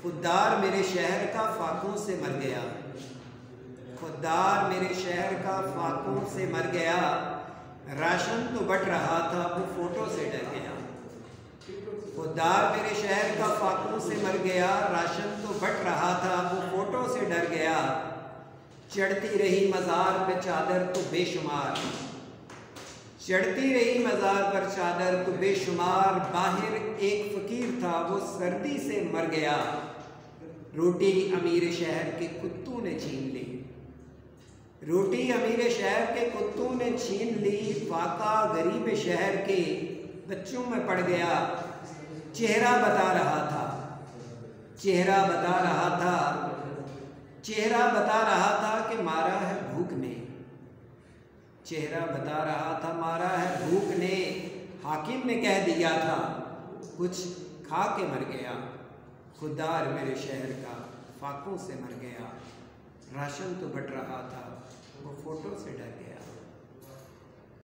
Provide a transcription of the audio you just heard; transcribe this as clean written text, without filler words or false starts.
खुददार मेरे शहर का फाकों से मर गया, खुददार मेरे शहर का फाकों से मर गया। राशन तो बट रहा था वो फोटो से डर गया। खुददार मेरे शहर का फाकों से मर गया, राशन तो बट रहा था वो फोटो से डर गया। चढ़ती रही मज़ार पे चादर तो बेशुमार, चढ़ती रही मज़ार पर चादर तो बेशुमार। बाहर एक फ़कीर था वो सर्दी से मर गया। रोटी अमीर शहर के कुत्तों ने छीन ली, रोटी अमीर शहर के कुत्तों ने छीन ली। फाका गरीब शहर के बच्चों में पड़ गया। चेहरा बता रहा था, चेहरा बता रहा था, चेहरा बता रहा था कि मारा है भूख ने, चेहरा बता रहा था मारा है भूख ने। हाकिम ने कह दिया था कुछ खा के मर गया। खुददार मेरे शहर का फाकों से मर गया। राशन तो बट रहा था वो फोटो से डर गया।